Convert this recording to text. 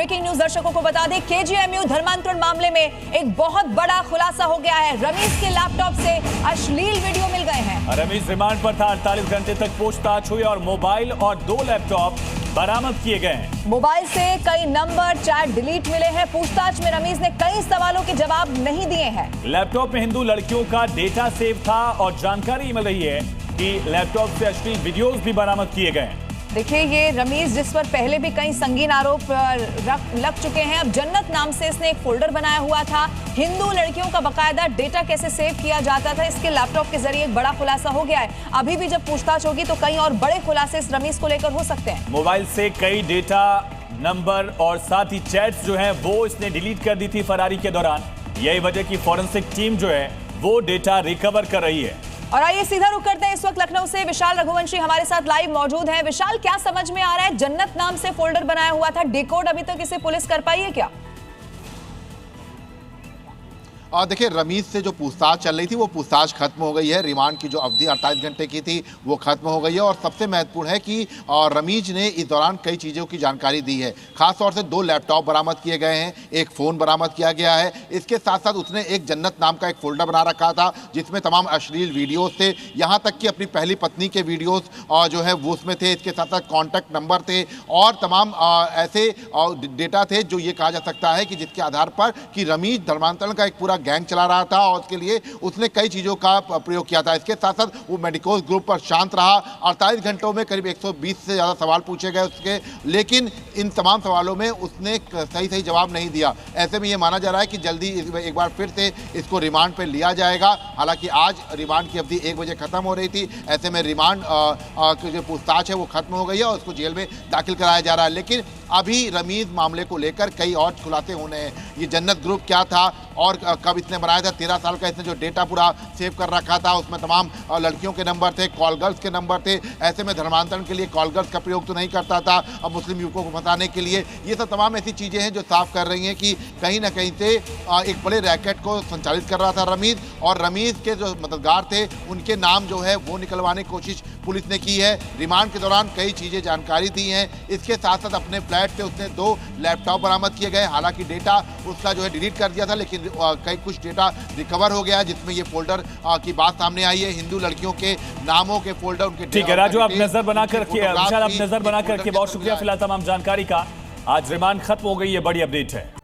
Breaking news दर्शकों को बता दें, केजीएमयू धर्मांतरण मामले में एक बहुत बड़ा खुलासा हो गया है। रमीज के लैपटॉप से अश्लील वीडियो मिल गए हैं। रमीज रिमांड पर था, 48 घंटे तक पूछताछ हुई और मोबाइल और 2 लैपटॉप बरामद किए गए हैं। मोबाइल से कई नंबर, चैट डिलीट मिले हैं। पूछताछ में रमीज ने कई सवालों के जवाब नहीं दिए हैं। लैपटॉप में हिंदू लड़कियों का डेटा सेव था और जानकारी मिल रही है कि लैपटॉप से अश्लील वीडियोस भी बरामद किए गए हैं। देखिए, ये रमीज जिस पर पहले भी कई संगीन आरोप लग चुके हैं। अब जन्नत नाम से इसने एक फोल्डर बनाया हुआ था। हिंदू लड़कियों का बकायदा डेटा कैसे सेव किया जाता था, इसके लैपटॉप के जरिए एक बड़ा खुलासा हो गया है। अभी भी जब पूछताछ होगी तो कई और बड़े खुलासे इस रमीज को लेकर हो सकते हैं। मोबाइल से कई डेटा, नंबर और साथ ही चैट्स जो है वो इसने डिलीट कर दी थी फरारी के दौरान। यही वजह की फॉरेंसिक टीम जो है वो डेटा रिकवर कर रही है। और आइए सीधा रुक करते हैं। इस वक्त लखनऊ से विशाल रघुवंशी हमारे साथ लाइव मौजूद हैं। विशाल, क्या समझ में आ रहा है? जन्नत नाम से फोल्डर बनाया हुआ था, डिकोड अभी तक इसे पुलिस कर पाई है क्या? देखिए, रमीज से जो पूछताछ चल रही थी वो पूछताछ खत्म हो गई है। रिमांड की जो अवधि 48 घंटे की थी वो खत्म हो गई है। और सबसे महत्वपूर्ण है कि रमीज ने इस दौरान कई चीज़ों की जानकारी दी है। खासतौर से 2 लैपटॉप बरामद किए गए हैं, एक फ़ोन बरामद किया गया है। इसके साथ साथ उसने एक जन्नत नाम का एक फोल्डर बना रखा था जिसमें तमाम अश्लील वीडियोज़ थे। यहाँ तक कि अपनी पहली पत्नी के वीडियोज़ जो है वो उसमें थे। इसके साथ साथ कॉन्टैक्ट नंबर थे और तमाम ऐसे डेटा थे जो ये कहा जा सकता है कि जिसके आधार पर कि रमीज धर्मांतरण का एक पूरा गैंग चला रहा था और उसके लिए उसने कई चीज़ों का प्रयोग किया था। इसके साथ साथ वो मेडिकोस ग्रुप पर शांत रहा। 48 घंटों में करीब 120 से ज़्यादा सवाल पूछे गए उसके, लेकिन इन तमाम सवालों में उसने सही जवाब नहीं दिया। ऐसे में ये माना जा रहा है कि जल्दी एक बार फिर से इसको रिमांड पर लिया जाएगा। हालांकि आज रिमांड की अवधि 1 बजे खत्म हो रही थी। ऐसे में रिमांड की जो पूछताछ है वो खत्म हो गई है और उसको जेल में दाखिल कराया जा रहा है। लेकिन अभी रमीज मामले को लेकर कई और खुलासे होने हैं। ये जन्नत ग्रुप क्या था और कब इसने बनाया था? 13 साल का इसने जो डेटा पूरा सेव कर रखा था उसमें तमाम लड़कियों के नंबर थे, कॉल गर्ल्स के नंबर थे। ऐसे में धर्मांतरण के लिए कॉल गर्ल्स का प्रयोग तो नहीं करता था, अब मुस्लिम युवकों को फंसाने के लिए। ये सब तमाम ऐसी चीज़ें हैं जो साफ कर रही हैं कि कहीं ना कहीं से एक बड़े रैकेट को संचालित कर रहा था रमीज। और रमीज के जो मददगार थे उनके नाम जो है वो निकलवाने की कोशिश पुलिस ने की है। रिमांड के दौरान कई चीज़ें जानकारी दी हैं। इसके साथ साथ अपने फ्लैट से उसने 2 लैपटॉप बरामद किए गए। हालांकि डेटा उसका जो है डिलीट कर दिया था, लेकिन कई कुछ डेटा रिकवर हो गया जिसमें ये फोल्डर की बात सामने आई है। हिंदू लड़कियों के नामों के फोल्डर उनके। ठीक है राजू, आप नजर बनाकर रखिए। विशाल, आप नजर बनाकर रखिए। बहुत शुक्रिया फिलहाल तमाम जानकारी का। आज रिमांड खत्म हो गई है, बड़ी अपडेट है।